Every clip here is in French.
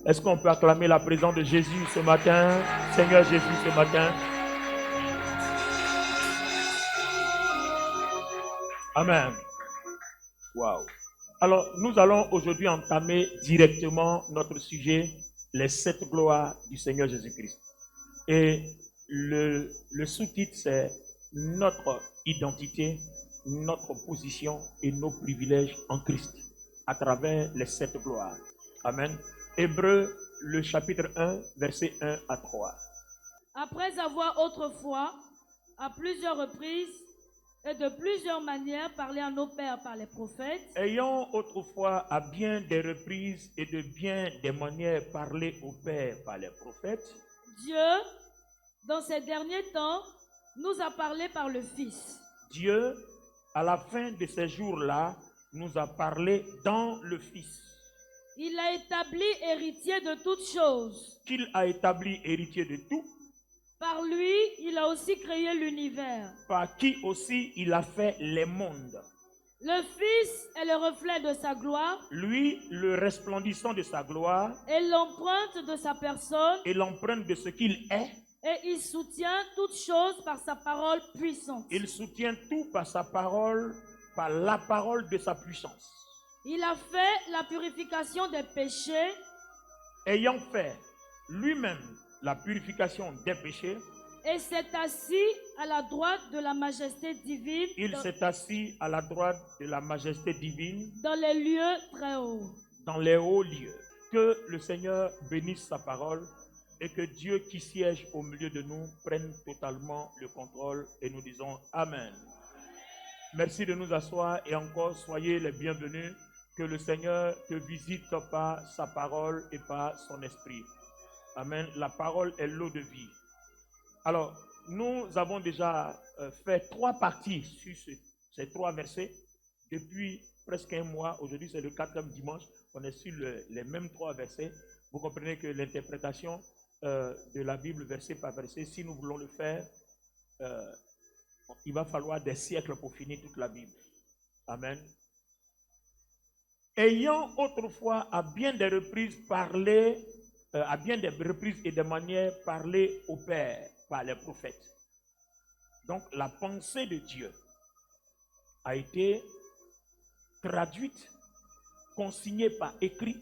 Est-ce qu'on peut acclamer la présence de Jésus ce matin? Seigneur Jésus ce matin. Amen. Wow. Alors, nous allons aujourd'hui entamer directement notre sujet, les 7 gloires du Seigneur Jésus-Christ. Et le sous-titre, c'est notre identité, notre position et nos privilèges en Christ à travers les 7 gloires. Amen. Hébreux, le chapitre 1, versets 1 à 3. Après avoir autrefois, à plusieurs reprises et de plusieurs manières, parlé à nos pères par les prophètes, Ayant autrefois à bien des reprises et de bien des manières parlé aux pères par les prophètes, Dieu, dans ces derniers temps, nous a parlé par le Fils. Dieu, à la fin de ces jours-là, nous a parlé dans le Fils, Il a établi héritier de toutes choses. qu'il a établi héritier de tout, Par lui, il a aussi créé l'univers. par qui aussi il a fait les mondes. Le Fils est le reflet de sa gloire Lui, le resplendissant de sa gloire et l'empreinte de sa personne, et l'empreinte de ce qu'il est, et il soutient toutes choses par sa parole puissante. il soutient tout par sa parole, par la parole de sa puissance. Il a fait la purification des péchés Ayant fait lui-même la purification des péchés, et s'est assis à la droite de la majesté divine il s'est assis à la droite de la majesté divine dans les lieux très hauts. dans les hauts lieux. Que le Seigneur bénisse sa parole et que Dieu qui siège au milieu de nous prenne totalement le contrôle et nous disons Amen. Merci de nous asseoir et encore soyez les bienvenus. Que le Seigneur te visite par sa parole et par son esprit. Amen. La parole est l'eau de vie. Alors, nous avons déjà fait 3 parties sur ces 3 versets depuis presque un mois. Aujourd'hui, c'est le 4e dimanche. On est sur les mêmes 3 versets. Vous comprenez que l'interprétation de la Bible, verset par verset, si nous voulons le faire, il va falloir des siècles pour finir toute la Bible. Amen. Ayant autrefois à bien des reprises parlé, à bien des reprises et des manières parlé au Père par les prophètes. Donc la pensée de Dieu a été traduite, consignée par écrit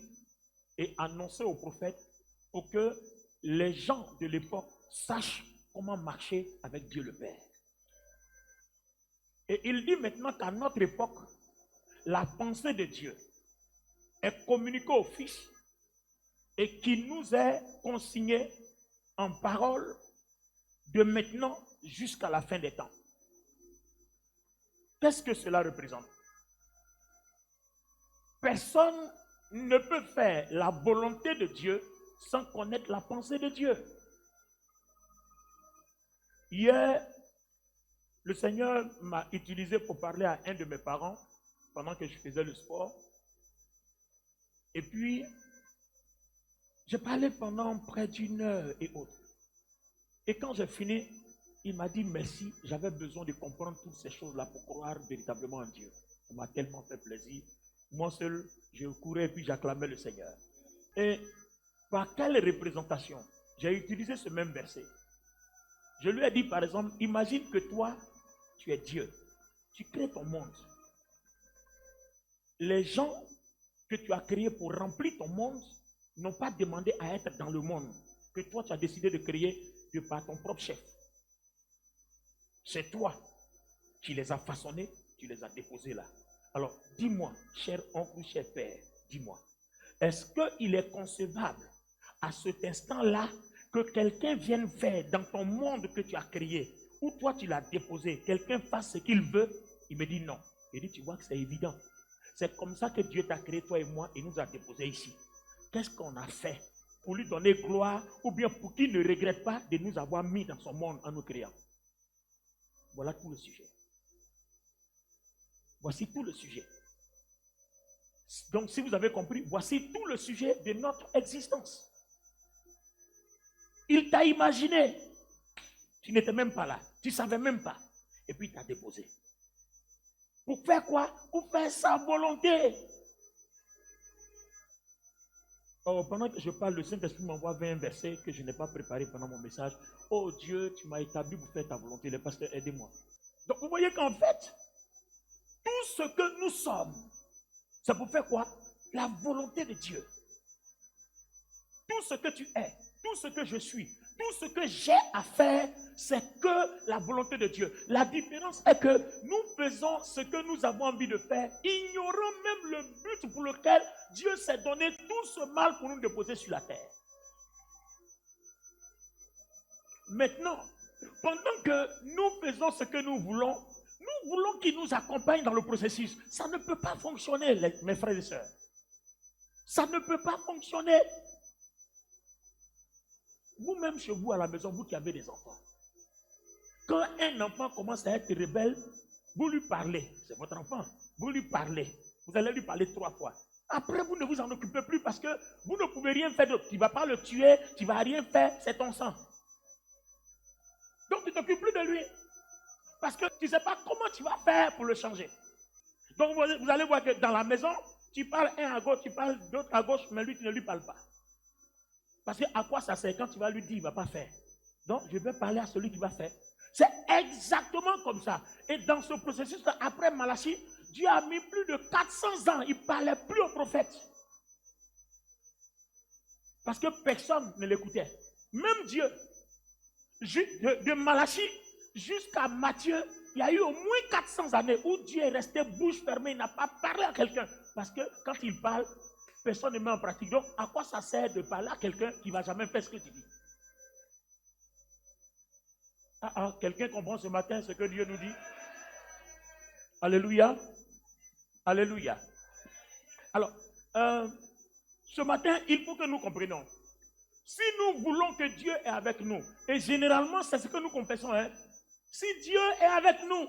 et annoncée aux prophètes pour que les gens de l'époque sachent comment marcher avec Dieu le Père. Et il dit maintenant qu'à notre époque, la pensée de Dieu est communiquée au Fils et qui nous est consignée en parole de maintenant jusqu'à la fin des temps. Qu'est-ce que cela représente? Personne ne peut faire la volonté de Dieu sans connaître la pensée de Dieu. Hier, le Seigneur m'a utilisé pour parler à un de mes parents pendant que je faisais le sport. Et puis, j'ai parlé pendant près d'1 heure et autres. Et quand j'ai fini, il m'a dit merci, j'avais besoin de comprendre toutes ces choses-là pour croire véritablement en Dieu. Ça m'a tellement fait plaisir. Moi seul, je courais et puis j'acclamais le Seigneur. Et par quelle représentation? J'ai utilisé ce même verset. Je lui ai dit par exemple, imagine que toi, tu es Dieu. Tu crées ton monde. Les gens que tu as créés pour remplir ton monde n'ont pas demandé à être dans le monde que toi tu as décidé de créer de par ton propre chef. C'est toi qui les as façonnés, tu les as déposés là. Alors, dis-moi, cher oncle, cher père, dis-moi, est-ce qu'il est concevable à cet instant-là que quelqu'un vienne faire dans ton monde que tu as créé, où toi tu l'as déposé, quelqu'un fasse ce qu'il veut? Il me dit non. Il dit, tu vois que c'est évident. C'est comme ça que Dieu t'a créé, toi et moi, et nous a déposés ici. Qu'est-ce qu'on a fait pour lui donner gloire ou bien pour qu'il ne regrette pas de nous avoir mis dans son monde en nous créant? Voilà tout le sujet. Voici tout le sujet. Donc, si vous avez compris, voici tout le sujet de notre existence. Il t'a imaginé. Tu n'étais même pas là. Tu ne savais même pas. Et puis, il t'a déposé. Pour faire quoi? Pour faire sa volonté. Oh, pendant que je parle, le Saint-Esprit m'envoie 20 versets que je n'ai pas préparés pendant mon message. Oh Dieu, tu m'as établi pour faire ta volonté. Les pasteurs, aidez-moi. Donc vous voyez qu'en fait, tout ce que nous sommes, c'est pour faire quoi? La volonté de Dieu. Tout ce que tu es, tout ce que je suis, tout ce que j'ai à faire, c'est que la volonté de Dieu. La différence est que nous faisons ce que nous avons envie de faire, ignorant même le but pour lequel Dieu s'est donné tout ce mal pour nous déposer sur la terre. Maintenant, pendant que nous faisons ce que nous voulons qu'il nous accompagne dans le processus. Ça ne peut pas fonctionner, mes frères et sœurs. Ça ne peut pas fonctionner. Vous-même chez vous à la maison, vous qui avez des enfants, quand un enfant commence à être rebelle, vous lui parlez, c'est votre enfant, vous lui parlez, vous allez lui parler 3 fois. Après, vous ne vous en occupez plus parce que vous ne pouvez rien faire d'autre. Tu ne vas pas le tuer, tu ne vas rien faire, c'est ton sang. Donc tu ne t'occupes plus de lui. Parce que tu ne sais pas comment tu vas faire pour le changer. Donc vous allez voir que dans la maison, tu parles un à gauche, tu parles d'autre à gauche, mais lui, tu ne lui parles pas. Parce que à quoi ça sert quand tu vas lui dire, il ne va pas faire. Donc je vais parler à celui qui va faire. C'est exactement comme ça. Et dans ce processus, après Malachie, Dieu a mis plus de 400 ans. Il ne parlait plus aux prophètes. Parce que personne ne l'écoutait. Même Dieu. De Malachie jusqu'à Matthieu, il y a eu au moins 400 années où Dieu est resté bouche fermée. Il n'a pas parlé à quelqu'un. Parce que quand il parle, personne ne met en pratique. Donc, à quoi ça sert de parler à quelqu'un qui ne va jamais faire ce que tu dis? Quelqu'un comprend ce matin ce que Dieu nous dit? Alléluia. Alléluia. Alors, ce matin, il faut que nous comprenions. Si nous voulons que Dieu est avec nous, et généralement, c'est ce que nous confessons, hein? Si Dieu est avec nous,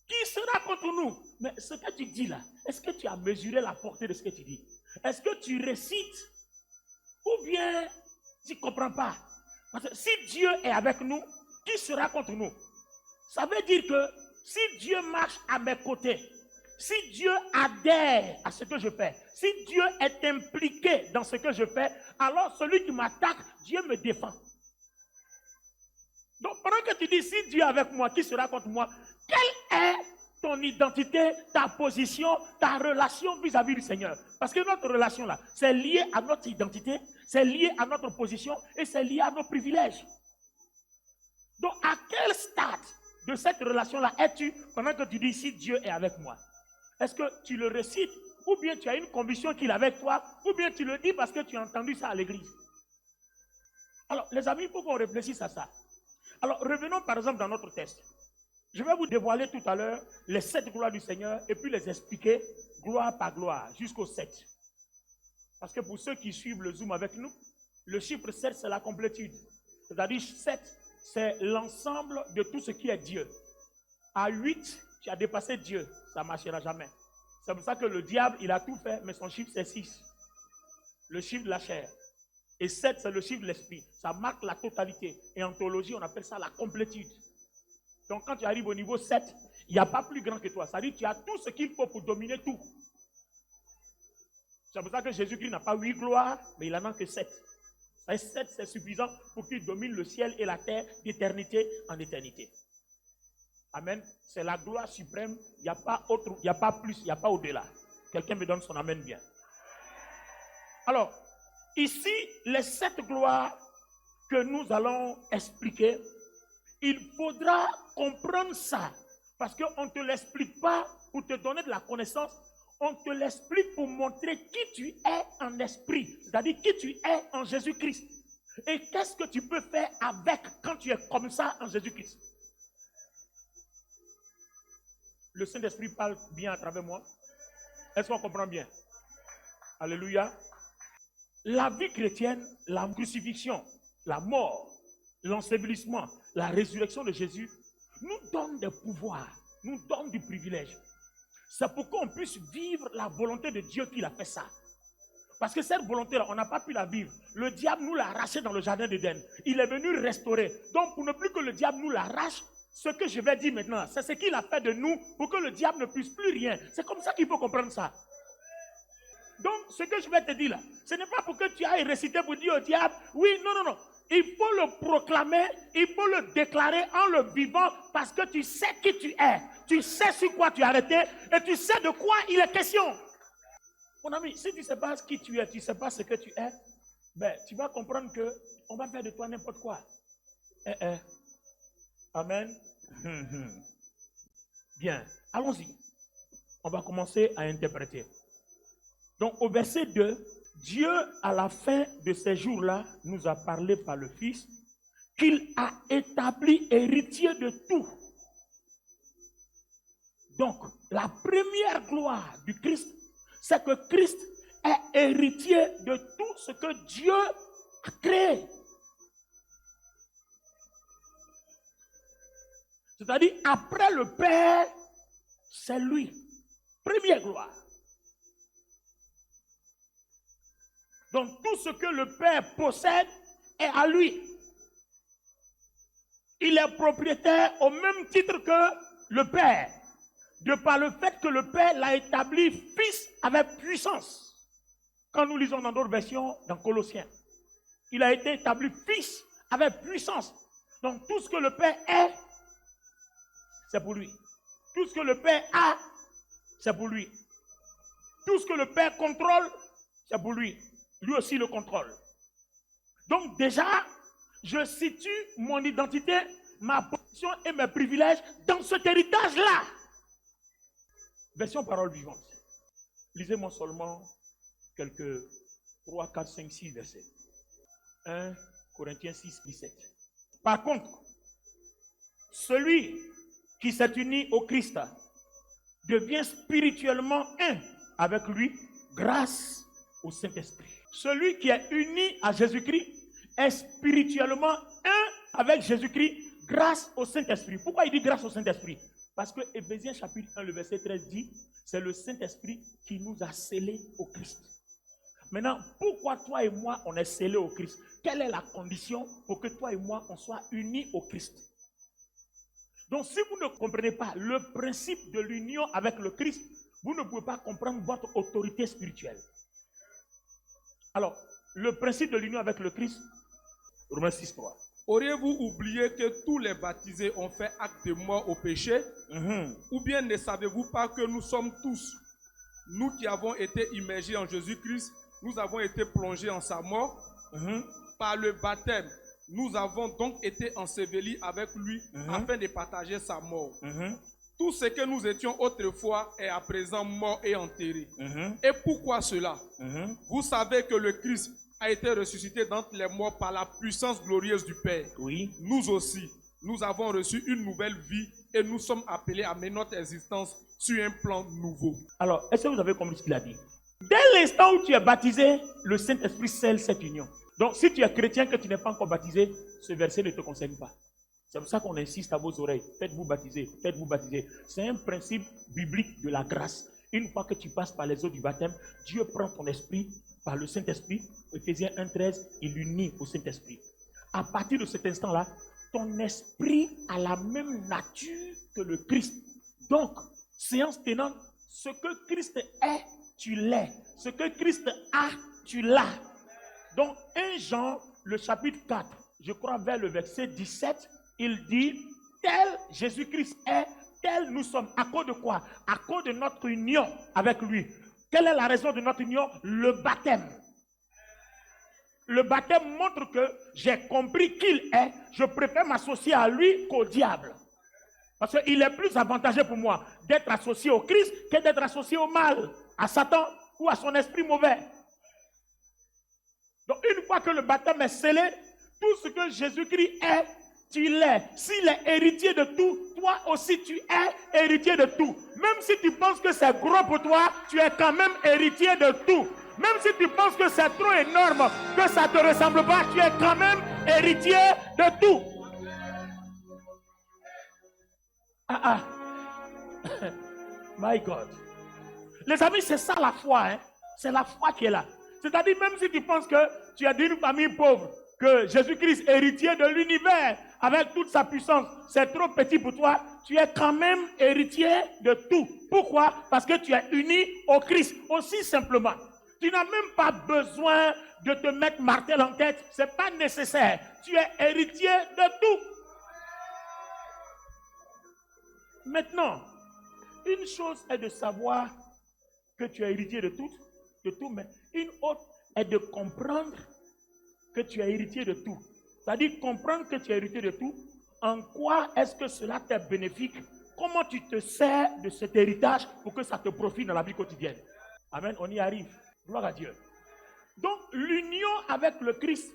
qui sera contre nous? Mais ce que tu dis là, est-ce que tu as mesuré la portée de ce que tu dis? Est-ce que tu récites? Ou bien tu ne comprends pas? Parce que si Dieu est avec nous, qui sera contre nous? Ça veut dire que si Dieu marche à mes côtés, si Dieu adhère à ce que je fais, si Dieu est impliqué dans ce que je fais, alors celui qui m'attaque, Dieu me défend. Donc pendant que tu dis, si Dieu est avec moi, qui sera contre moi? Quelle est ton identité, ta position, ta relation vis-à-vis du Seigneur? Parce que notre relation là, c'est lié à notre identité, c'est lié à notre position et c'est lié à nos privilèges. Donc à quel stade de cette relation-là es-tu pendant que tu dis, si Dieu est avec moi? Est-ce que tu le récites ou bien tu as une conviction qu'il est avec toi ou bien tu le dis parce que tu as entendu ça à l'église? Alors les amis, il faut qu'on réfléchisse à ça. Alors revenons par exemple dans notre texte. Je vais vous dévoiler tout à l'heure les 7 gloires du Seigneur et puis les expliquer gloire par gloire jusqu'au 7. Parce que pour ceux qui suivent le Zoom avec nous, le chiffre 7 c'est la complétude. C'est-à-dire 7 c'est l'ensemble de tout ce qui est Dieu. À 8, tu as dépassé Dieu, ça ne marchera jamais. C'est pour ça que le diable, il a tout fait, mais son chiffre c'est 6. Le chiffre de la chair. Et 7, c'est le chiffre de l'esprit. Ça marque la totalité. Et en théologie, on appelle ça la complétude. Donc quand tu arrives au niveau 7, il n'y a pas plus grand que toi. Ça veut dire que tu as tout ce qu'il faut pour dominer tout. C'est pour ça que Jésus-Christ n'a pas 8 gloires, mais il en a que 7. 7, c'est suffisant pour qu'il domine le ciel et la terre d'éternité en éternité. Amen. C'est la gloire suprême. Il n'y a pas autre, il n'y a pas plus, il n'y a pas au-delà. Quelqu'un me donne son amen bien. Alors, ici, les 7 gloires que nous allons expliquer, il faudra comprendre ça. Parce qu'on ne te l'explique pas pour te donner de la connaissance. On te l'explique pour montrer qui tu es en esprit. C'est-à-dire qui tu es en Jésus-Christ. Et qu'est-ce que tu peux faire avec quand tu es comme ça en Jésus-Christ. Le Saint-Esprit parle bien à travers moi. Est-ce qu'on comprend bien? Alléluia. La vie chrétienne, la crucifixion, la mort, l'ensevelissement, la résurrection de Jésus nous donne des pouvoirs, nous donne du privilège. C'est pour qu'on puisse vivre la volonté de Dieu qu'il a fait ça. Parce que cette volonté-là, on n'a pas pu la vivre. Le diable nous l'a arraché dans le jardin d'Éden. Il est venu restaurer. Donc, pour ne plus que le diable nous l'arrache, ce que je vais dire maintenant, c'est ce qu'il a fait de nous pour que le diable ne puisse plus rien. C'est comme ça qu'il faut comprendre ça. Donc, ce que je vais te dire là, ce n'est pas pour que tu ailles réciter pour dire au diable, oui, non. Il faut le proclamer, il faut le déclarer en le vivant parce que tu sais qui tu es. Tu sais sur quoi tu es arrêté et tu sais de quoi il est question. Mon ami, si tu ne sais pas qui tu es, tu ne sais pas ce que tu es, ben, tu vas comprendre qu'on va faire de toi n'importe quoi. Amen. Bien, allons-y. On va commencer à interpréter. Donc, au verset 2, Dieu, à la fin de ces jours-là, nous a parlé par le Fils qu'il a établi héritier de tout. Donc, la première gloire du Christ, c'est que Christ est héritier de tout ce que Dieu a créé. C'est-à-dire, après le Père, c'est lui. Première gloire. Donc, tout ce que le Père possède est à lui. Il est propriétaire au même titre que le Père. De par le fait que le Père l'a établi fils avec puissance. Quand nous lisons dans d'autres versions, dans Colossiens, il a été établi fils avec puissance. Donc, tout ce que le Père est, c'est pour lui. Tout ce que le Père a, c'est pour lui. Tout ce que le Père contrôle, c'est pour lui. Lui aussi le contrôle. Donc déjà, je situe mon identité, ma position et mes privilèges dans cet héritage-là. Version parole vivante. Lisez-moi seulement quelques 3, 4, 5, 6 versets. 1 Corinthiens 6, 17. Par contre, celui qui s'est uni au Christ devient spirituellement un avec lui grâce au Saint-Esprit. Celui qui est uni à Jésus-Christ est spirituellement un avec Jésus-Christ grâce au Saint-Esprit. Pourquoi il dit grâce au Saint-Esprit? Parce que Éphésiens chapitre 1, le verset 13 dit, c'est le Saint-Esprit qui nous a scellés au Christ. Maintenant, pourquoi toi et moi on est scellés au Christ? Quelle est la condition pour que toi et moi on soit unis au Christ? Donc si vous ne comprenez pas le principe de l'union avec le Christ, vous ne pouvez pas comprendre votre autorité spirituelle. Alors, le principe de l'union avec le Christ, Romains 6:3. Auriez-vous oublié que tous les baptisés ont fait acte de mort au péché? Ou bien ne savez-vous pas que nous sommes tous, nous qui avons été immergés en Jésus-Christ, nous avons été plongés en sa mort? Par le baptême, nous avons donc été ensevelis avec lui afin de partager sa mort. Tout ce que nous étions autrefois est à présent mort et enterré. Et pourquoi cela? Vous savez que le Christ a été ressuscité d'entre les morts par la puissance glorieuse du Père. Oui. Nous aussi, nous avons reçu une nouvelle vie et nous sommes appelés à mener notre existence sur un plan nouveau. Alors, est-ce que vous avez compris ce qu'il a dit? Dès l'instant où tu es baptisé, le Saint-Esprit scelle cette union. Donc, si tu es chrétien que tu n'es pas encore baptisé, ce verset ne te concerne pas. C'est pour ça qu'on insiste à vos oreilles. Faites-vous baptiser, faites-vous baptiser. C'est un principe biblique de la grâce. Une fois que tu passes par les eaux du baptême, Dieu prend ton esprit par le Saint-Esprit. Éphésiens 1:13, il l'unit au Saint-Esprit. À partir de cet instant-là, ton esprit a la même nature que le Christ. Donc, séance tenante, ce que Christ est, tu l'es. Ce que Christ a, tu l'as. Donc, 1 Jean, le chapitre 4, je crois vers le verset 17, il dit, tel Jésus-Christ est, tel nous sommes. À cause de quoi? À cause de notre union avec lui. Quelle est la raison de notre union? Le baptême. Le baptême montre que j'ai compris qu'il est. Je préfère m'associer à lui qu'au diable. Parce qu'il est plus avantageux pour moi d'être associé au Christ que d'être associé au mal, à Satan ou à son esprit mauvais. Donc une fois que le baptême est scellé, tout ce que Jésus-Christ est, tu l'es. S'il est héritier de tout, toi aussi tu es héritier de tout. Même si tu penses que c'est gros pour toi, tu es quand même héritier de tout. Même si tu penses que c'est trop énorme, que ça ne te ressemble pas, tu es quand même héritier de tout. My God. Les amis, c'est ça la foi. Hein? C'est la foi qui est là. C'est-à-dire, même si tu penses que tu es d'une famille pauvre, que Jésus-Christ, héritier de l'univers, avec toute sa puissance, c'est trop petit pour toi, tu es quand même héritier de tout. Pourquoi? Parce que tu es uni au Christ. Aussi simplement. Tu n'as même pas besoin de te mettre martel en tête. Ce n'est pas nécessaire. Tu es héritier de tout. Maintenant, une chose est de savoir que tu es héritier de tout, mais une autre est de comprendre que tu es héritier de tout. C'est-à-dire comprendre que tu es héritier de tout. En quoi est-ce que cela t'est bénéfique? Comment tu te sers de cet héritage pour que ça te profite dans la vie quotidienne? Amen, on y arrive. Gloire à Dieu. Donc, l'union avec le Christ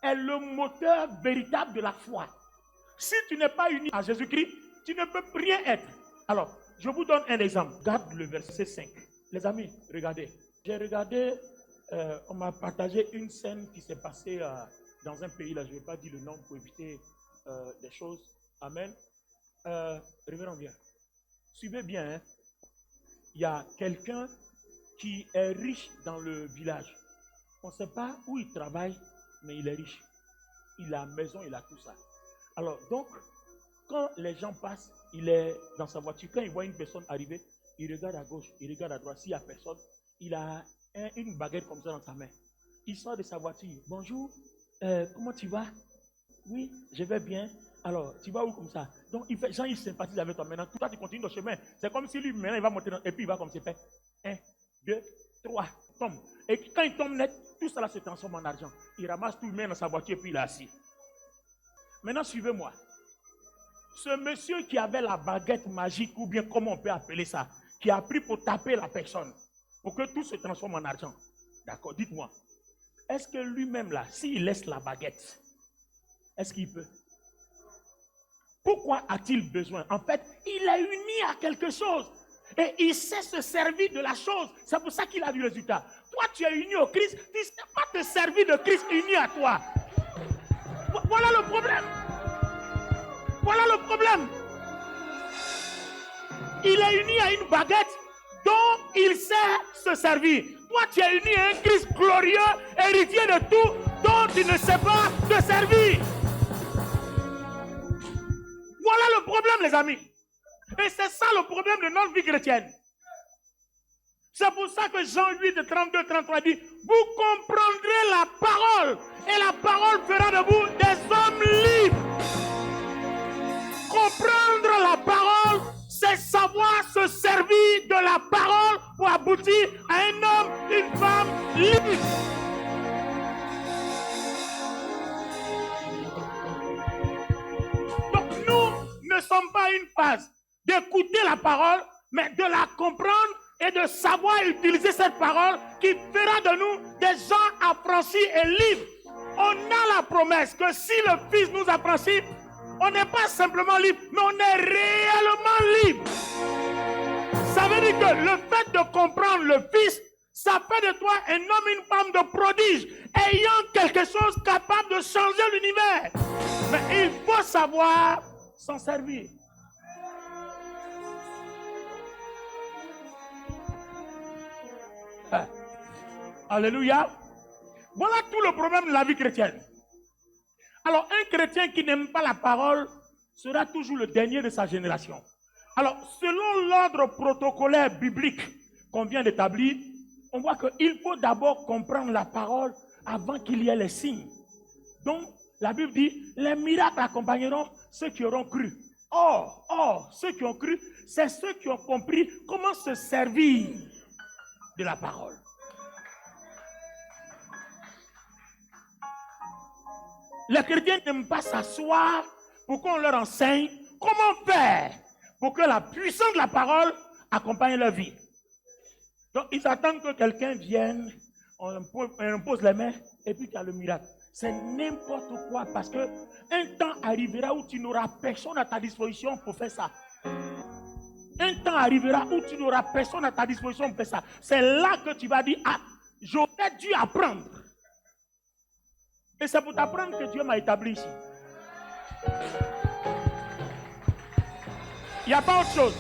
est le moteur véritable de la foi. Si tu n'es pas uni à Jésus-Christ, tu ne peux rien être. Alors, je vous donne un exemple. Regarde le verset 5. Les amis, regardez. J'ai regardé, on m'a partagé une scène qui s'est passée dans un pays, là, je ne vais pas dire le nom pour éviter des choses. Amen. Révérend, viens. Suivez bien. Hein. Il y a quelqu'un qui est riche dans le village. On ne sait pas où il travaille, mais il est riche. Il a maison, il a tout ça. Alors, donc, quand les gens passent, il est dans sa voiture. Quand il voit une personne arriver, il regarde à gauche, il regarde à droite. S'il n'y a personne, il a une baguette comme ça dans sa main. Il sort de sa voiture. Bonjour, comment tu vas? Oui, je vais bien. Alors, tu vas où comme ça? Donc, Jean, il sympathise avec toi. Maintenant, toi, tu continues ton chemin. C'est comme si lui, maintenant, il va monter et puis il va comme c'est fait. 1, 2, 3, tombe. Et quand il tombe net, tout cela se transforme en argent. Il ramasse tout, il met dans sa voiture et puis il est assis. Maintenant, suivez-moi. Ce monsieur qui avait la baguette magique, ou bien comment on peut appeler ça, qui a pris pour taper la personne, pour que tout se transforme en argent. D'accord, dites-moi. Est-ce que lui-même là, s'il laisse la baguette, est-ce qu'il peut? Pourquoi a-t-il besoin? En fait, il est uni à quelque chose. Et il sait se servir de la chose. C'est pour ça qu'il a du résultat. Toi, tu es uni au Christ. Tu ne sais pas te servir de Christ uni à toi. Voilà le problème. Voilà le problème. Il est uni à une baguette dont il sait se servir. Toi, tu es uni à un Christ glorieux, héritier de tout, dont tu ne sais pas te servir. Voilà le problème, les amis. Et c'est ça le problème de notre vie chrétienne. C'est pour ça que Jean 8, 32, 33 dit, vous comprendrez la parole, et la parole fera de vous des hommes libres. Comprendre la parole, c'est savoir se servir de la parole pour aboutir à un homme, une femme libre. Donc nous ne sommes pas une phase d'écouter la parole, mais de la comprendre et de savoir utiliser cette parole qui fera de nous des gens affranchis et libres. On a la promesse que si le Fils nous affranchit, on n'est pas simplement libre, mais on est réellement libre. Ça veut dire que le fait de comprendre le Fils, ça fait de toi un homme, une femme de prodige, ayant quelque chose capable de changer l'univers. Mais il faut savoir s'en servir. Alléluia. Voilà tout le problème de la vie chrétienne. Alors, un chrétien qui n'aime pas la parole sera toujours le dernier de sa génération. Alors, selon l'ordre protocolaire biblique qu'on vient d'établir, on voit qu'il faut d'abord comprendre la parole avant qu'il y ait les signes. Donc, la Bible dit, les miracles accompagneront ceux qui auront cru. Or, ceux qui ont cru, c'est ceux qui ont compris comment se servir de la parole. Les chrétiens n'aiment pas s'asseoir pour qu'on leur enseigne comment faire pour que la puissance de la parole accompagne leur vie. Donc, ils attendent que quelqu'un vienne, on impose les mains et puis il y a le miracle. C'est n'importe quoi parce que un temps arrivera où tu n'auras personne à ta disposition pour faire ça. Un temps arrivera où tu n'auras personne à ta disposition pour faire ça. C'est là que tu vas dire, ah, j'aurais dû apprendre. Et c'est pour t'apprendre que Dieu m'a établi ici. Il n'y a pas autre chose.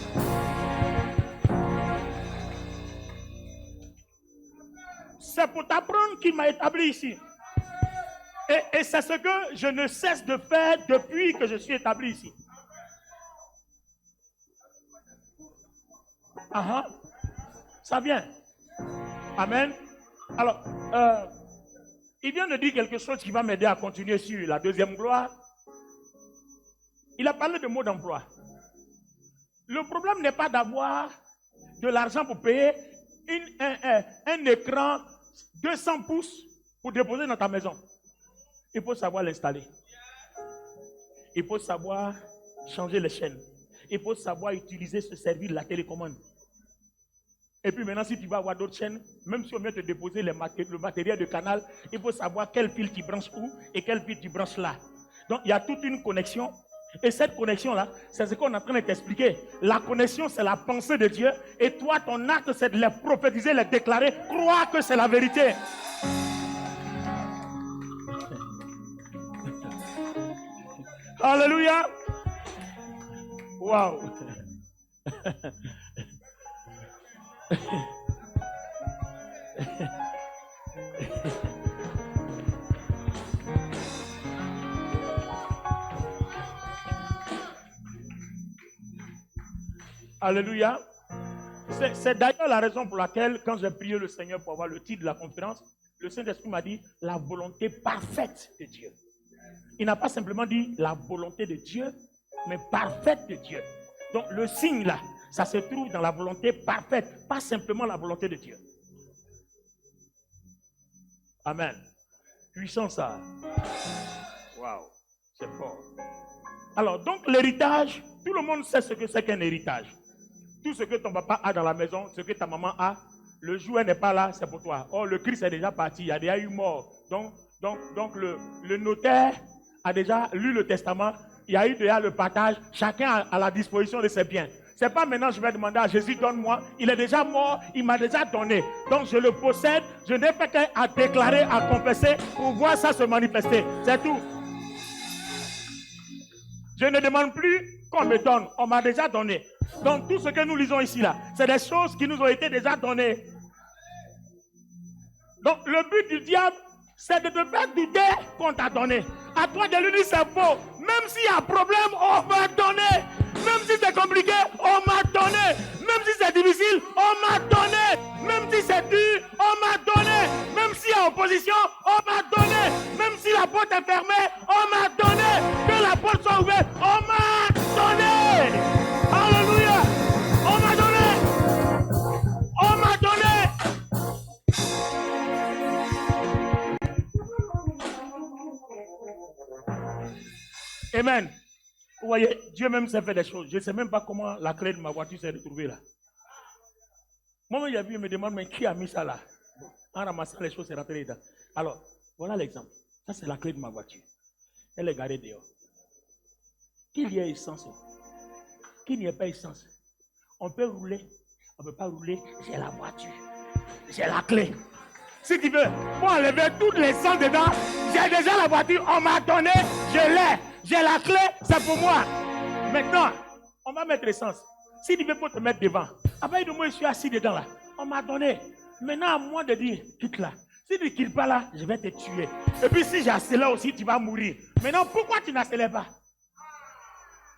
C'est pour t'apprendre qu'il m'a établi ici. Et c'est ce que je ne cesse de faire depuis que je suis établi ici. Ça vient. Amen. Alors, il vient de dire quelque chose qui va m'aider à continuer sur la deuxième gloire. Il a parlé de mode d'emploi. Le problème n'est pas d'avoir de l'argent pour payer un écran 200 pouces pour déposer dans ta maison. Il faut savoir l'installer. Il faut savoir changer les chaînes. Il faut savoir utiliser ce service de la télécommande. Et puis maintenant, si tu vas avoir d'autres chaînes, même si on vient te déposer le matériel de canal, il faut savoir quel fil tu branches où et quel fil tu branches là. Donc, il y a toute une connexion. Et cette connexion-là, c'est ce qu'on est en train de t'expliquer. La connexion, c'est la pensée de Dieu. Et toi, ton acte, c'est de les prophétiser, les déclarer, croire que c'est la vérité. Alléluia. Waouh. Alléluia. C'est d'ailleurs la raison pour laquelle, quand j'ai prié le Seigneur pour avoir le titre de la conférence, le Saint-Esprit m'a dit la volonté parfaite de Dieu. Il n'a pas simplement dit la volonté de Dieu, mais parfaite de Dieu. Donc le signe là, ça se trouve dans la volonté parfaite, pas simplement la volonté de Dieu. Amen. Puissant ça. Waouh, c'est fort. Alors, donc l'héritage, tout le monde sait ce que c'est qu'un héritage. Tout ce que ton papa a dans la maison, ce que ta maman a, le jour où elle n'est pas là, c'est pour toi. Oh, le Christ est déjà parti, il y a déjà eu mort. Donc le notaire a déjà lu le testament, il y a eu déjà le partage, chacun a la disposition de ses biens. Ce n'est pas maintenant je vais demander à Jésus, donne-moi. Il est déjà mort, il m'a déjà donné. Donc je le possède, je n'ai pas qu'à déclarer, à confesser pour voir ça se manifester. C'est tout. Je ne demande plus qu'on me donne, on m'a déjà donné. Donc tout ce que nous lisons ici là, c'est des choses qui nous ont été déjà données. Donc le but du diable, c'est de te faire douter qu'on t'a donné. À toi de lui dire c'est faux. Même s'il y a un problème, on va donner. Même si c'est compliqué, on m'a donné. Même si c'est difficile, on m'a donné. Même si c'est dur, on m'a donné. Même s'il y a opposition, on m'a donné. Même si la porte est fermée, on m'a donné. Que la porte soit ouverte, on m'a donné. Alléluia. On m'a donné. On m'a donné. Amen. Vous voyez, Dieu même sait faire des choses. Je ne sais même pas comment la clé de ma voiture s'est retrouvée là. Moi, il y a vu, il me demande, mais qui a mis ça là? En ramassant les choses, c'est rentré dedans. Alors, voilà l'exemple. Ça, c'est la clé de ma voiture. Elle est garée dehors. Qu'il y ait essence, qu'il n'y ait pas essence. On peut rouler, on ne peut pas rouler. J'ai la voiture. J'ai la clé. Si tu veux, pour enlever toutes les sangs dedans, j'ai déjà la voiture, on m'a donné, je l'ai. J'ai la clé, c'est pour moi. Maintenant, on va mettre essence. Si tu veux pas te mettre devant, après de moi, je suis assis dedans là. On m'a donné. Maintenant, à moi de dire, quitte là. Si tu ne quittes pas là, je vais te tuer. Et puis si j'accélère aussi, tu vas mourir. Maintenant, pourquoi tu n'accélères pas?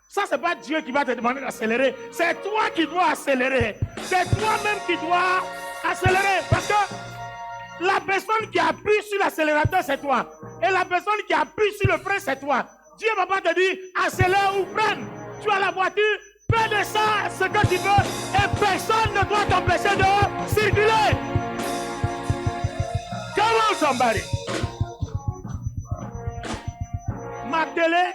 Ça, ce n'est pas Dieu qui va te demander d'accélérer. C'est toi qui dois accélérer. C'est toi-même qui dois accélérer. Parce que la personne qui appuie sur l'accélérateur, c'est toi. Et la personne qui appuie sur le frein, c'est toi. Dieu ne va pas te dire accélère ou freine. Tu as la voiture, fais de ça ce que tu veux et personne ne doit t'empêcher de circuler. Come on, somebody. Ma télé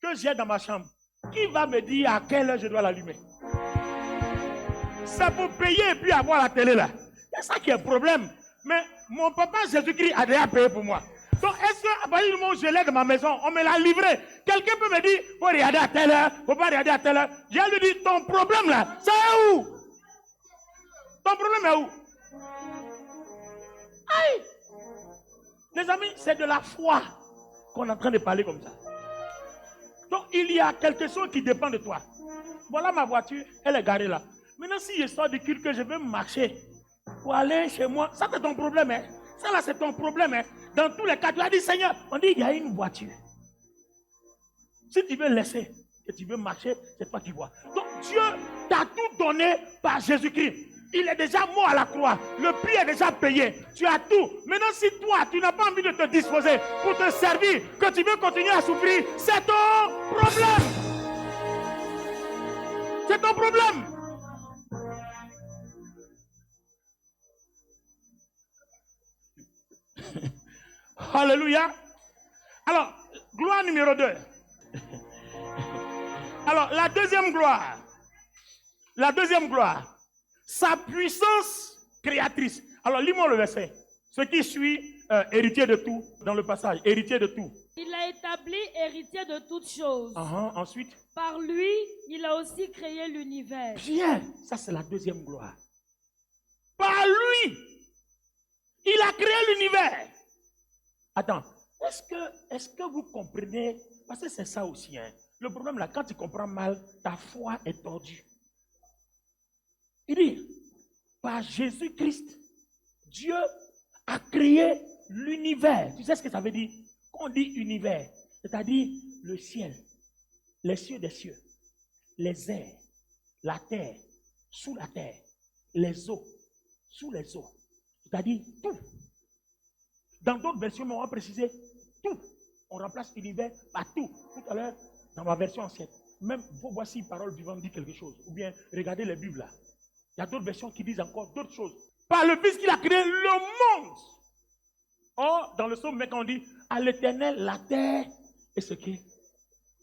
que j'ai dans ma chambre, qui va me dire à quelle heure je dois l'allumer? C'est pour payer et puis avoir la télé là. C'est ça qui est le problème. Mais mon papa Jésus-Christ a déjà payé pour moi. Donc, est-ce qu'à partir du moment où je l'ai dans ma maison, on me l'a livré? Quelqu'un peut me dire, faut regarder à telle heure, faut pas regarder à telle heure. Je lui dis, ton problème là, c'est où? Ton problème est où? Aïe! Les amis, c'est de la foi qu'on est en train de parler comme ça. Donc, il y a quelque chose qui dépend de toi. Voilà ma voiture, elle est garée là. Maintenant, si je sors du culte que je veux marcher pour aller chez moi, ça c'est ton problème. Hein? Ça là, c'est ton problème. Hein? Dans tous les cas, tu as dit, Seigneur, on dit, il y a une voiture. Si tu veux laisser et tu veux marcher, c'est toi qui vois. Donc, Dieu t'a tout donné par Jésus-Christ. il est déjà mort à la croix. Le prix est déjà payé. Tu as tout. Maintenant, si toi, tu n'as pas envie de te disposer pour te servir, que tu veux continuer à souffrir, c'est ton problème. C'est ton problème. Alléluia. Alors, gloire numéro 2. Alors, la deuxième gloire. La deuxième gloire. Sa puissance créatrice. Alors, lis-moi le verset. Ce qui suit, héritier de tout, dans le passage, héritier de tout. Il a établi héritier de toutes choses. Ensuite. Par lui, il a aussi créé l'univers. Bien, ça c'est la deuxième gloire. Par lui, il a créé l'univers. Attends, est-ce que vous comprenez? Parce que c'est ça aussi. Hein. Le problème là, quand tu comprends mal, ta foi est tordue. Il dit, par Jésus-Christ, Dieu a créé l'univers. Tu sais ce que ça veut dire? Quand on dit univers, c'est-à-dire le ciel, les cieux des cieux, les airs, la terre, sous la terre, les eaux, sous les eaux. C'est-à-dire tout. Dans d'autres versions, on va préciser tout. On remplace univers par tout. Tout à l'heure, dans ma version ancienne, même voici parole vivante dit quelque chose. Ou bien regardez les Bibles là. Il y a d'autres versions qui disent encore d'autres choses. Par le Fils qu'il a créé le monde. Or, dans le psaume, quand on dit à l'Éternel, la terre et ce qui.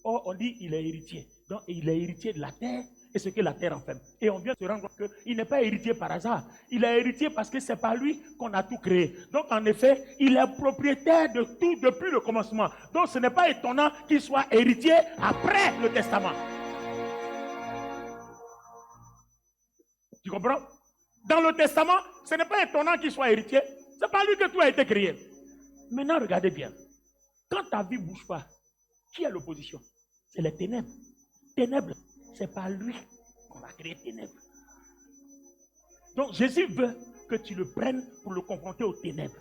Or, on dit il est héritier. Donc, il est héritier de la terre et ce que la terre enferme. Et on vient se rendre compte qu'il n'est pas héritier par hasard. Il est héritier parce que c'est par lui qu'on a tout créé. Donc, en effet, il est propriétaire de tout depuis le commencement. Donc, ce n'est pas étonnant qu'il soit héritier après le testament. Tu comprends? Dans le testament, ce n'est pas étonnant qu'il soit héritier. C'est pas lui que tout a été créé. Maintenant, regardez bien. Quand ta vie ne bouge pas, qui est l'opposition? C'est les ténèbres. Ténèbres, c'est pas lui qu'on a créé ténèbres. Donc Jésus veut que tu le prennes pour le confronter aux ténèbres.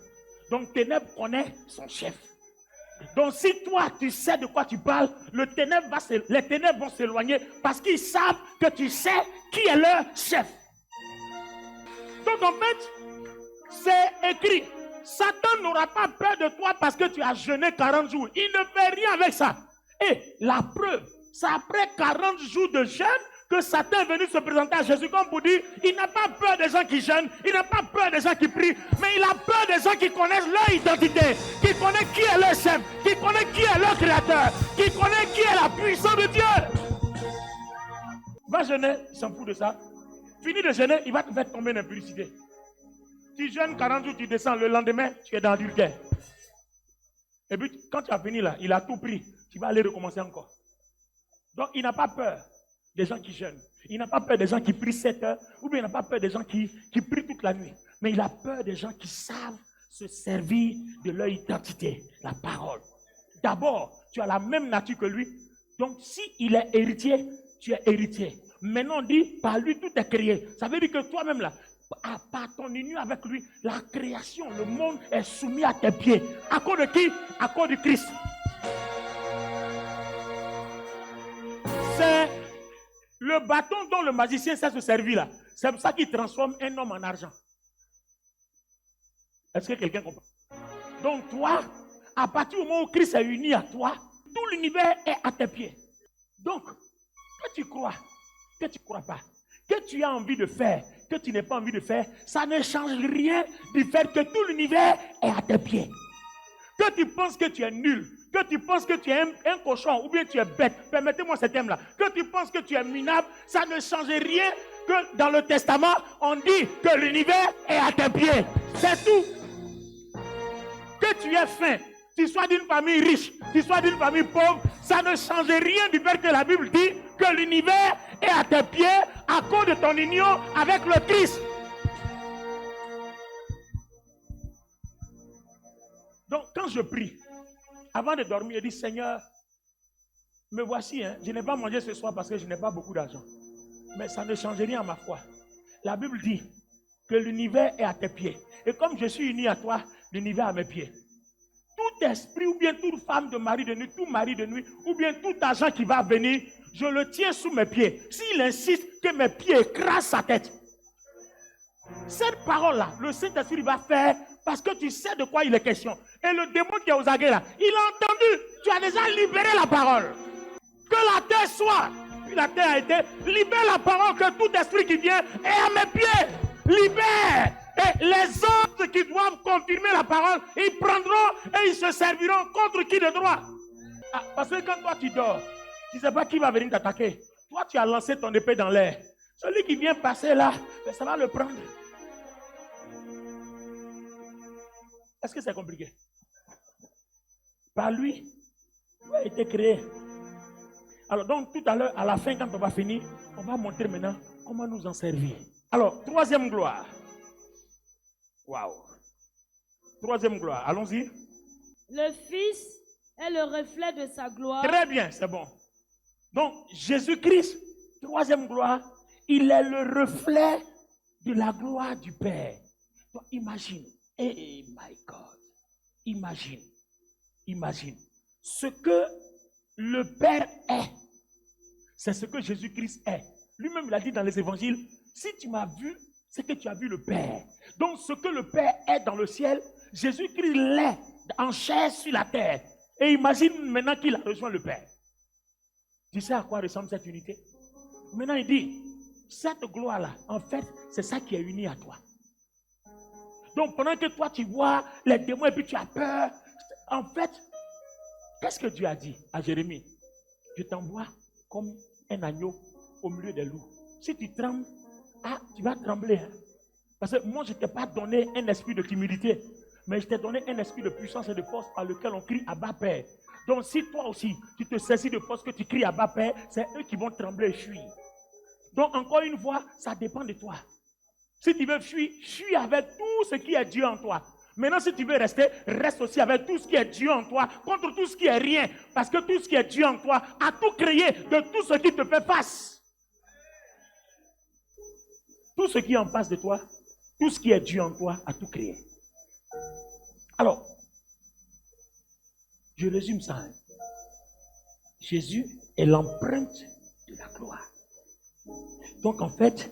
Donc ténèbres connaît son chef. Donc si toi tu sais de quoi tu parles, les ténèbres vont s'éloigner parce qu'ils savent que tu sais qui est leur chef. Donc en fait, c'est écrit. Satan n'aura pas peur de toi parce que tu as jeûné 40 jours. Il ne fait rien avec ça. Et la preuve, c'est après 40 jours de jeûne que Satan est venu se présenter à Jésus comme pour dire, il n'a pas peur des gens qui jeûnent, il n'a pas peur des gens qui prient, mais il a peur des gens qui connaissent leur identité, qui connaissent qui est leur chef, qui connaissent qui est leur créateur, qui connaissent qui est la puissance de Dieu. Va jeûner, il s'en fout de ça. Fini de jeûner, il va te faire tomber l'impudicité. Tu jeûnes 40 jours, tu descends, le lendemain, tu es dans l'urgueur. Et puis, quand tu as fini là, il a tout pris. Tu vas aller recommencer encore. Donc, il n'a pas peur des gens qui jeûnent. Il n'a pas peur des gens qui prient 7 heures. Ou bien il n'a pas peur des gens qui prient toute la nuit. Mais il a peur des gens qui savent se servir de leur identité, la parole. D'abord, tu as la même nature que lui. Donc, s'il est héritier, tu es héritier. Maintenant, on dit, par lui, tout est créé. Ça veut dire que toi-même là, par ton union avec lui, la création, le monde est soumis à tes pieds. À cause de qui? À cause du Christ. C'est le bâton dont le magicien sait se servir là. C'est pour ça qu'il transforme un homme en argent. Est-ce que quelqu'un comprend? Donc toi, à partir du moment où Christ est uni à toi, tout l'univers est à tes pieds. Donc, que tu crois, que tu ne crois pas, que tu as envie de faire, que tu n'as pas envie de faire, ça ne change rien du fait que tout l'univers est à tes pieds. Que tu penses que tu es nul, que tu penses que tu es un cochon ou bien tu es bête, permettez-moi ce thème-là, que tu penses que tu es minable, ça ne change rien que dans le testament, on dit que l'univers est à tes pieds. C'est tout. Que tu aies faim, tu sois d'une famille riche, tu sois d'une famille pauvre, ça ne change rien du fait que la Bible dit que l'univers est à tes pieds à cause de ton union avec le Christ. Donc, quand je prie, avant de dormir, je dis, Seigneur, me voici, je n'ai pas mangé ce soir parce que je n'ai pas beaucoup d'argent. Mais ça ne change rien à ma foi. La Bible dit que l'univers est à tes pieds. Et comme je suis uni à toi, l'univers à mes pieds. Tout esprit ou bien toute femme de mari de nuit, tout mari de nuit, ou bien tout argent qui va venir, je le tiens sous mes pieds. S'il insiste que mes pieds écrasent sa tête, Cette parole-là, le Saint-Esprit va faire parce que tu sais de quoi il est question. Et le démon qui est aux aguets là, il a entendu. Tu as déjà libéré la parole. Que la terre soit. Puis la terre a été. Libère la parole, que tout esprit qui vient est à mes pieds. Libère. Et les autres qui doivent confirmer la parole, ils prendront et ils se serviront contre qui de droit. Ah, parce que quand toi tu dors, tu ne sais pas qui va venir t'attaquer. Toi tu as lancé ton épée dans l'air. Celui qui vient passer là, ça va le prendre. Est-ce que c'est compliqué? Par lui, il a été créé. Alors donc tout à l'heure, à la fin, quand on va finir, on va montrer maintenant comment nous en servir. Alors, troisième gloire. Waouh. Troisième gloire, allons-y. Le Fils est le reflet de sa gloire. Très bien, c'est bon. Donc, Jésus-Christ, troisième gloire, il est le reflet de la gloire du Père. Donc, imagine, hey my God, imagine, ce que le Père est, c'est ce que Jésus-Christ est. Lui-même, il a dit dans les évangiles, si tu m'as vu, c'est que tu as vu le Père. Donc, ce que le Père est dans le ciel, Jésus-Christ l'est en chair sur la terre. Et imagine maintenant qu'il a rejoint le Père. Tu sais à quoi ressemble cette unité? Maintenant, il dit, cette gloire-là, en fait, c'est ça qui est uni à toi. Donc, pendant que toi, tu vois les démons et puis tu as peur, en fait, qu'est-ce que Dieu a dit à Jérémie? Je t'envoie comme un agneau au milieu des loups. Si tu trembles, tu vas trembler. Hein? Parce que moi, je ne t'ai pas donné un esprit de timidité, mais je t'ai donné un esprit de puissance et de force par lequel on crie Abba Père. Donc, si toi aussi, tu te saisis de force que tu cries Abba Père, c'est eux qui vont trembler et fuir. Donc, encore une fois, ça dépend de toi. Si tu veux fuir, fuis avec tout ce qui est Dieu en toi. Maintenant, si tu veux rester, reste aussi avec tout ce qui est Dieu en toi, contre tout ce qui est rien. Parce que tout ce qui est Dieu en toi a tout créé de tout ce qui te fait face. Tout ce qui est en face de toi, tout ce qui est Dieu en toi a tout créé. Alors, je résume ça. Hein. Jésus est l'empreinte de la gloire. Donc en fait,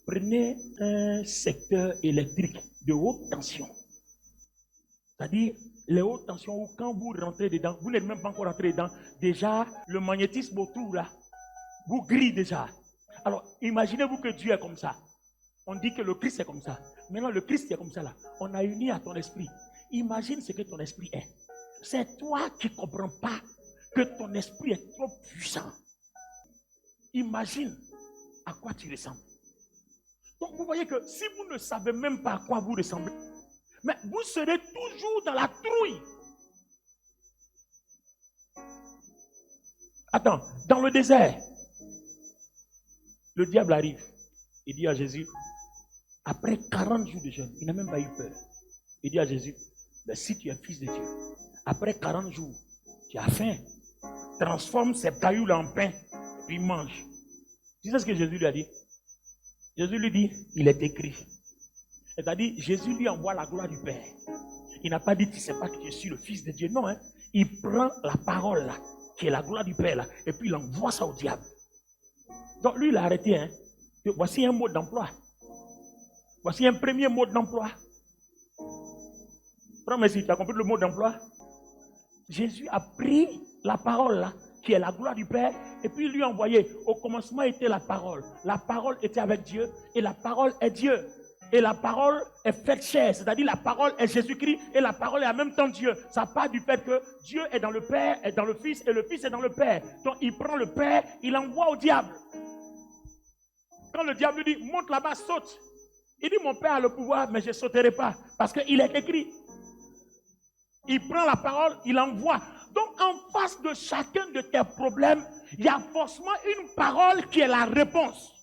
prenez un secteur électrique de haute tension. C'est-à-dire les hautes tensions où quand vous rentrez dedans, vous n'êtes même pas encore rentré dedans, déjà le magnétisme autour là, vous grille déjà. Alors imaginez-vous que Dieu est comme ça. On dit que le Christ est comme ça. Maintenant le Christ est comme ça là. On a uni à ton esprit. Imagine ce que ton esprit est. C'est toi qui ne comprends pas que ton esprit est trop puissant. Imagine à quoi tu ressembles. Donc vous voyez que si vous ne savez même pas à quoi vous ressemblez, mais vous serez toujours dans la trouille. Attends, dans le désert, le diable arrive. Il dit à Jésus, après 40 jours de jeûne, il n'a même pas eu peur. Il dit à Jésus, mais si tu es fils de Dieu, après 40 jours, tu as faim, transforme ces cailloux en pain, puis mange. Tu sais ce que Jésus lui a dit? Jésus lui dit, il est écrit. C'est-à-dire, Jésus lui envoie la gloire du Père. Il n'a pas dit, tu ne sais pas que je suis le Fils de Dieu. Non, hein. Il prend la parole là, qui est la gloire du Père là, et puis il envoie ça au diable. Donc lui, il a arrêté. Hein. Voici un mode d'emploi. Voici un premier mode d'emploi. Prends si tu as compris le mot d'emploi. Jésus a pris la parole là, qui est la gloire du Père, et puis il lui a envoyé. Au commencement était la parole. La parole était avec Dieu, et la parole est Dieu. Et la parole est faite chair, c'est-à-dire la parole est Jésus-Christ, et la parole est en même temps Dieu. Ça part du fait que Dieu est dans le Père, est dans le Fils, et le Fils est dans le Père. Donc il prend le Père, il l'envoie au diable. Quand le diable lui dit, monte là-bas, saute. Il dit, mon Père a le pouvoir, mais je ne sauterai pas, parce qu'il est écrit. Il prend la parole, il l'envoie. Donc, en face de chacun de tes problèmes, il y a forcément une parole qui est la réponse.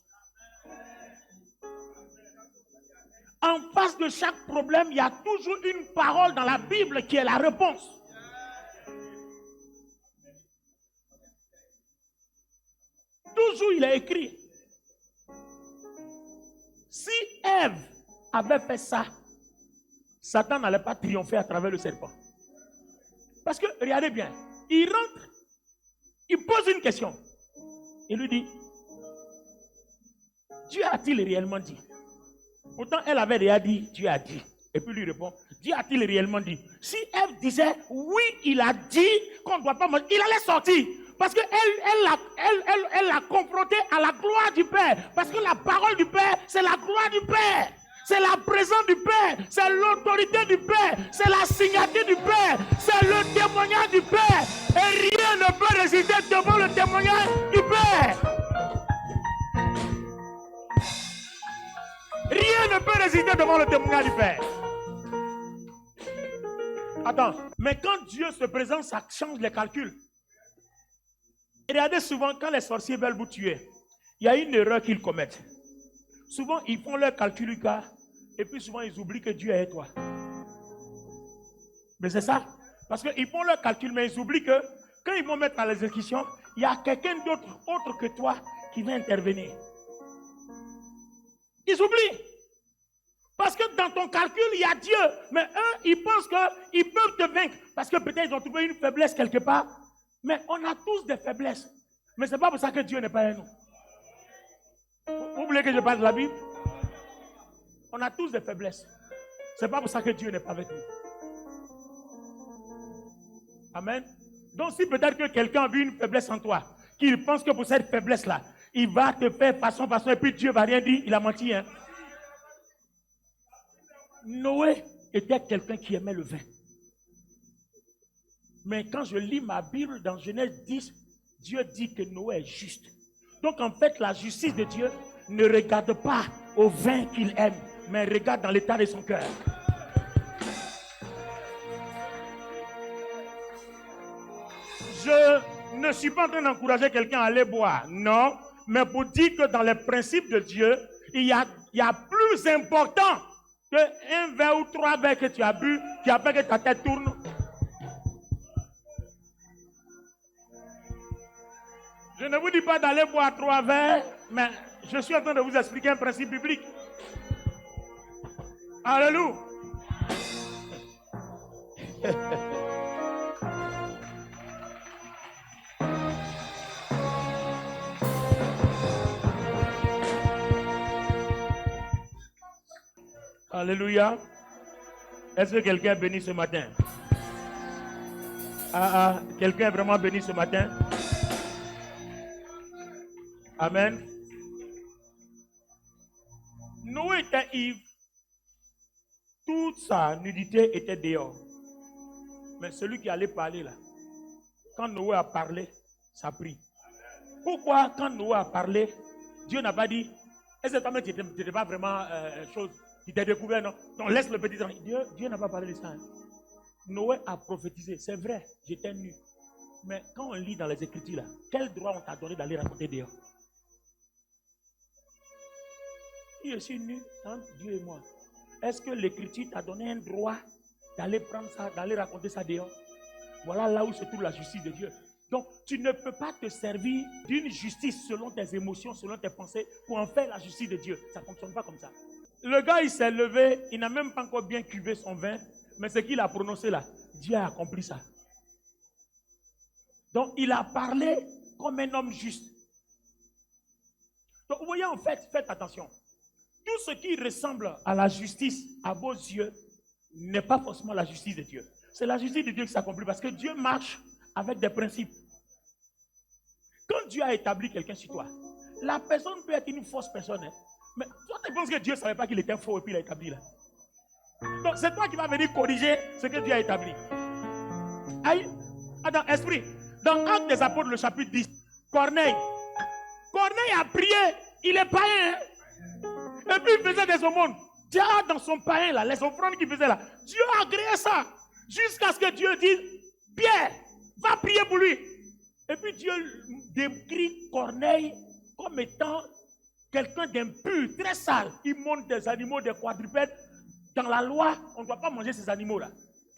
En face de chaque problème, il y a toujours une parole dans la Bible qui est la réponse. Toujours, il est écrit. Si Ève avait fait ça, Satan n'allait pas triompher à travers le serpent. Parce que, regardez bien, il rentre, il pose une question. Il lui dit, Dieu a-t-il réellement dit? Pourtant, elle avait déjà dit, Dieu a dit. Et puis lui répond, Dieu a-t-il réellement dit? Si Ève disait, oui, il a dit qu'on ne doit pas manger, il allait sortir. Parce qu'elle l'a confronté à la gloire du Père. Parce que la parole du Père, c'est la gloire du Père. C'est la présence du Père, c'est l'autorité du Père, c'est la signature du Père, c'est le témoignage du Père. Et rien ne peut résister devant le témoignage du Père. Rien ne peut résister devant le témoignage du Père. Attends, mais quand Dieu se présente, ça change les calculs. Regardez souvent, quand les sorciers veulent vous tuer, il y a une erreur qu'ils commettent. Souvent, ils font leur calcul, et puis souvent, ils oublient que Dieu est toi. Mais c'est ça. Parce qu'ils font leur calcul, mais ils oublient que quand ils vont mettre à l'exécution, il y a quelqu'un d'autre, autre que toi, qui va intervenir. Ils oublient. Parce que dans ton calcul, il y a Dieu. Mais eux, ils pensent qu'ils peuvent te vaincre. Parce que peut-être ils ont trouvé une faiblesse quelque part. Mais on a tous des faiblesses. Mais ce n'est pas pour ça que Dieu n'est pas avec nous. Vous voulez que je parle de la Bible? On a tous des faiblesses. Ce n'est pas pour ça que Dieu n'est pas avec nous. Amen. Donc si peut-être que quelqu'un a vu une faiblesse en toi, qu'il pense que pour cette faiblesse-là, il va te faire façon, et puis Dieu ne va rien dire, il a menti. Hein? Noé était quelqu'un qui aimait le vin. Mais quand je lis ma Bible dans Genèse 10, Dieu dit que Noé est juste. Donc en fait, la justice de Dieu ne regarde pas au vin qu'il aime, mais regarde dans l'état de son cœur. Je ne suis pas en train d'encourager quelqu'un à aller boire, non, mais pour dire que dans les principes de Dieu, il y a plus important qu'un verre ou 3 verres que tu as bu, qui a fait que ta tête tourne. Je ne vous dis pas d'aller boire 3 verres, mais je suis en train de vous expliquer un principe biblique. Alléluia. Alléluia. Est-ce que quelqu'un est béni ce matin? Quelqu'un est vraiment béni ce matin? Amen. Noé était ivre. Toute sa nudité était dehors. Mais celui qui allait parler là, quand Noé a parlé, ça a pris. Pourquoi quand Noé a parlé, Dieu n'a pas dit, est-ce que toi-même tu n'étais pas vraiment chose qui t'a découvert, non? Donc laisse le petit enfant. Dieu n'a pas parlé de ça. Hein. Noé a prophétisé, c'est vrai, j'étais nu. Mais quand on lit dans les Écritures là, quel droit on t'a donné d'aller raconter dehors? Je suis nu entre Dieu et moi. Est-ce que l'Écriture t'a donné un droit d'aller prendre ça, d'aller raconter ça dehors? Voilà là où se trouve la justice de Dieu. Donc, tu ne peux pas te servir d'une justice selon tes émotions, selon tes pensées, pour en faire la justice de Dieu. Ça ne fonctionne pas comme ça. Le gars, il s'est levé, il n'a même pas encore bien cuvé son vin, mais ce qu'il a prononcé là, Dieu a accompli ça. Donc, il a parlé comme un homme juste. Donc, vous voyez, en fait, faites attention. Tout ce qui ressemble à la justice à vos yeux n'est pas forcément la justice de Dieu. C'est la justice de Dieu qui s'accomplit parce que Dieu marche avec des principes. Quand Dieu a établi quelqu'un sur toi, la personne peut être une fausse personne. Hein, mais toi, tu penses que Dieu ne savait pas qu'il était faux et puis il l'a établi là. Donc c'est toi qui vas venir corriger ce que Dieu a établi. Aïe, dans esprit, dans Actes des Apôtres, le chapitre 10, Corneille a prié, il est païen. Hein? Et puis il faisait des aumônes. Dieu a dans son païen là, les offrandes qu'il faisait là, Dieu a agréé ça. Jusqu'à ce que Dieu dise, Pierre, va prier pour lui. Et puis Dieu décrit Corneille comme étant quelqu'un d'impur, très sale. Il monte des animaux, des quadrupèdes. Dans la loi, on ne doit pas manger ces animaux-là.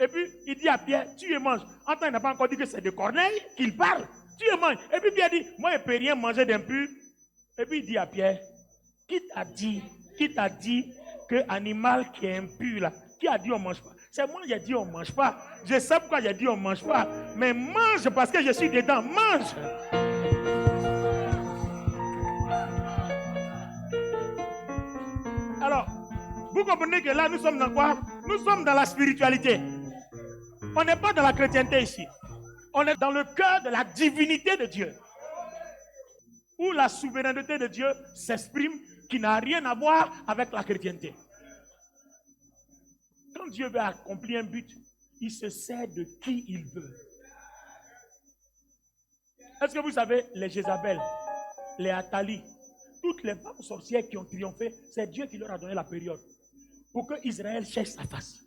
Et puis il dit à Pierre, tu les manges. En temps, il n'a pas encore dit que c'est de Corneille qu'il parle. Tu les manges. Et puis Pierre dit, moi je ne peux rien manger d'impur. Et puis il dit à Pierre, qui t'a dit que animal qui est impur là, qui a dit on ne mange pas? C'est moi qui ai dit on ne mange pas. Je sais pourquoi j'ai dit on ne mange pas. Mais mange parce que je suis dedans. Mange. Alors, Vous comprenez que là, nous sommes dans quoi? Nous sommes dans la spiritualité. On n'est pas dans la chrétienté ici. On est dans le cœur de la divinité de Dieu. Où la souveraineté de Dieu s'exprime, qui n'a rien à voir avec la chrétienté. Quand Dieu veut accomplir un but, il se sert de qui il veut. Est-ce que vous savez, les Jézabel, les Athalie, toutes les femmes sorcières qui ont triomphé, c'est Dieu qui leur a donné la période pour que Israël cherche sa face.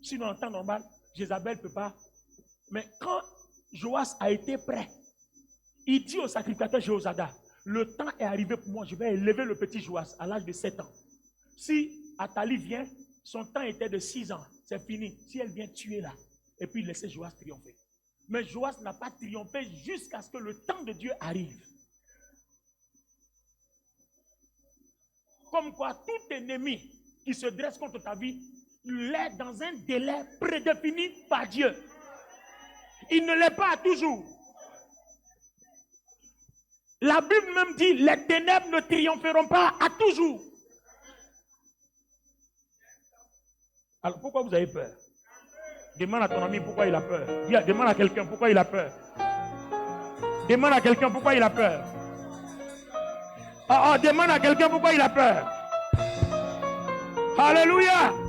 Sinon, en temps normal, Jézabel ne peut pas. Mais quand Joas a été prêt, il dit au sacrificateur Jéhozada, le temps est arrivé pour moi, je vais élever le petit Joas à l'âge de 7 ans. Si Athalie vient, son temps était de 6 ans, c'est fini. Si elle vient tuer là, et puis laisser Joas triompher. Mais Joas n'a pas triomphé jusqu'à ce que le temps de Dieu arrive. Comme quoi, tout ennemi qui se dresse contre ta vie, il est dans un délai prédéfini par Dieu. Il ne l'est pas toujours. La Bible même dit, les ténèbres ne triompheront pas à toujours. Alors pourquoi vous avez peur? Demande à ton ami pourquoi il a peur. Demande à quelqu'un pourquoi il a peur. Demande à quelqu'un pourquoi il a peur. Demande à quelqu'un pourquoi il a peur. Alléluia.